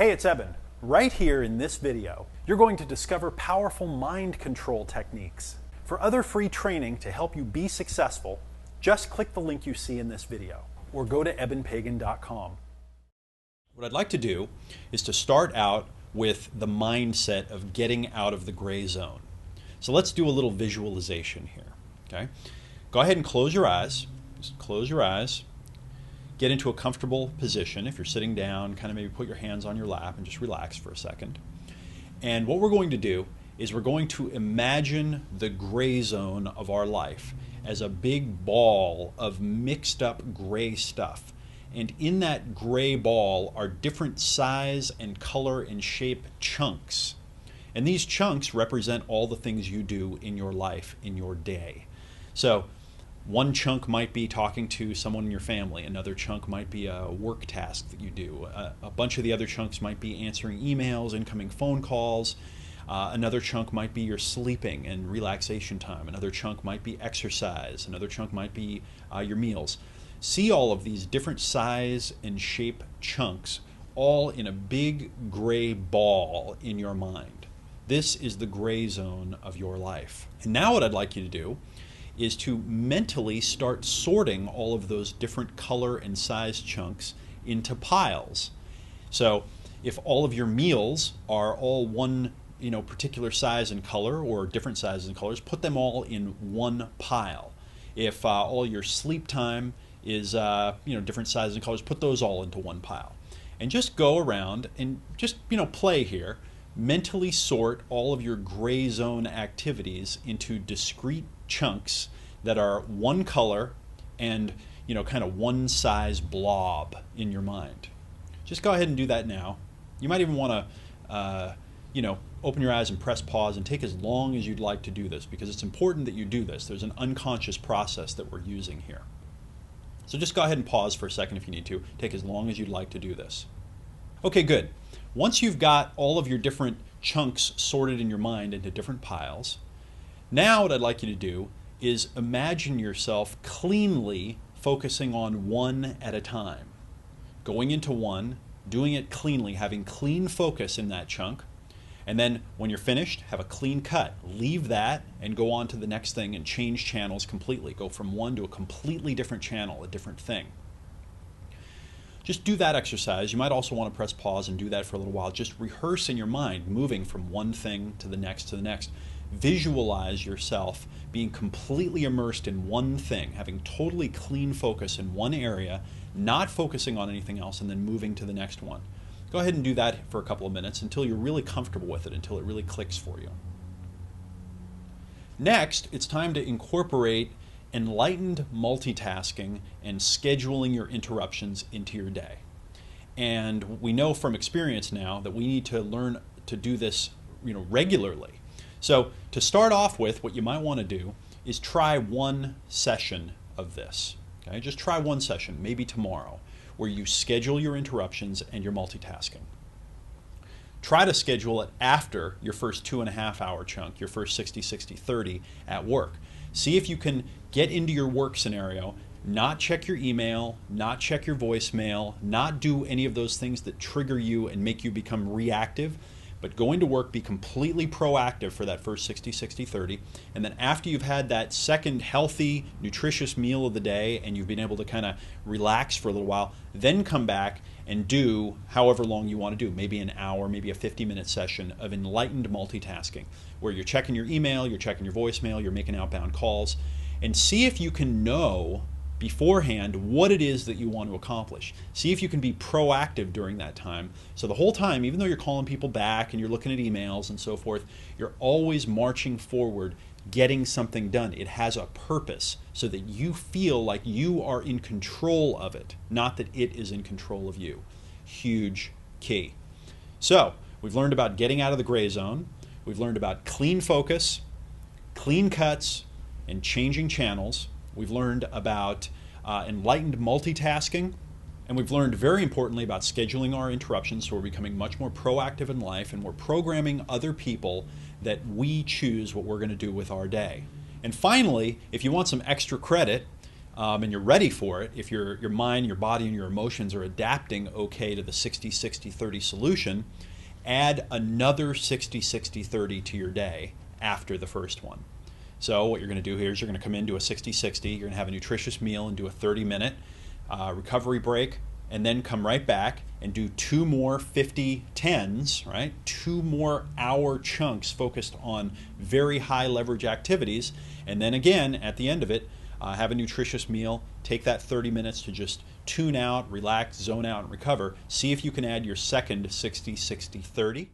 Hey, it's Eben. Right here in this video, you're going to discover powerful mind control techniques. For other free training to help you be successful, just click the link you see in this video or go to ebenpagan.com. What I'd like to do is to start out with the mindset of getting out of the gray zone. So let's do a little visualization here. Okay? Go ahead and close your eyes. Just close your eyes. Get into a comfortable position. If you're sitting down, kind of maybe put your hands on your lap and just relax for a second. And what we're going to do is we're going to imagine the gray zone of our life as a big ball of mixed up gray stuff. And in that gray ball are different size and color and shape chunks. And these chunks represent all the things you do in your life, in your day. So one chunk might be talking to someone in your family. Another chunk might be a work task that you do. A bunch of the other chunks might be answering emails, incoming phone calls. Another chunk might be your sleeping and relaxation time. Another chunk might be exercise. Another chunk might be your meals. See all of these different size and shape chunks all in a big gray ball in your mind. This is the gray zone of your life. And now what I'd like you to do is to mentally start sorting all of those different color and size chunks into piles. So if all of your meals are all one particular size and color or different sizes and colors, put them all in one pile. If all your sleep time is different sizes and colors, put those all into one pile. And just go around and just play here. Mentally sort all of your gray zone activities into discrete chunks that are one color and kind of one size blob in your mind. Just go ahead and do that now. You might even want to open your eyes and press pause and take as long as you'd like to do this, because it's important that you do this. There's an unconscious process that we're using here. So just go ahead and pause for a second if you need to. Take as long as you'd like to do this. Okay, good. Once you've got all of your different chunks sorted in your mind into different piles, now what I'd like you to do is imagine yourself cleanly focusing on one at a time. Going into one, doing it cleanly, having clean focus in that chunk, and then when you're finished, have a clean cut. Leave that and go on to the next thing and change channels completely. Go from one to a completely different channel, a different thing. Just do that exercise. You might also want to press pause and do that for a little while. Just rehearse in your mind, moving from one thing to the next to the next. Visualize yourself being completely immersed in one thing, having totally clean focus in one area, not focusing on anything else, and then moving to the next one. Go ahead and do that for a couple of minutes until you're really comfortable with it, until it really clicks for you. Next, it's time to incorporate enlightened multitasking and scheduling your interruptions into your day. And we know from experience now that we need to learn to do this regularly. So to start off with, what you might want to do is try one session of this. Okay? Just try one session, maybe tomorrow, where you schedule your interruptions and your multitasking. Try to schedule it after your first 2.5 hour chunk, your first 60-60-30 at work. See if you can get into your work scenario, not check your email, not check your voicemail, not do any of those things that trigger you and make you become reactive, but go into work, be completely proactive for that first 60-60-30, and then after you've had that second healthy, nutritious meal of the day and you've been able to kind of relax for a little while, then come back and do however long you want to do, maybe an hour, maybe a 50-minute session of enlightened multitasking, where you're checking your email, you're checking your voicemail, you're making outbound calls, and see if you can know beforehand what it is that you want to accomplish. See if you can be proactive during that time. So the whole time, even though you're calling people back and you're looking at emails and so forth, you're always marching forward, getting something done. It has a purpose so that you feel like you are in control of it, not that it is in control of you. Huge key. So we've learned about getting out of the gray zone. We've learned about clean focus, clean cuts, and changing channels. We've learned about enlightened multitasking, and we've learned very importantly about scheduling our interruptions, so we're becoming much more proactive in life, and we're programming other people that we choose what we're going to do with our day. And finally, if you want some extra credit, and you're ready for it, if your mind, your body, and your emotions are adapting okay to the 60-60-30 solution, add another 60-60-30 to your day after the first one. So what you're going to do here is you're going to come into a 60-60, you're going to have a nutritious meal and do a 30-minute recovery break, and then come right back and do 2 more 50-10s, right? 2 more hour chunks focused on very high leverage activities, and then again at the end of it, have a nutritious meal, take that 30 minutes to just tune out, relax, zone out, and recover. See if you can add your second 60-60-30.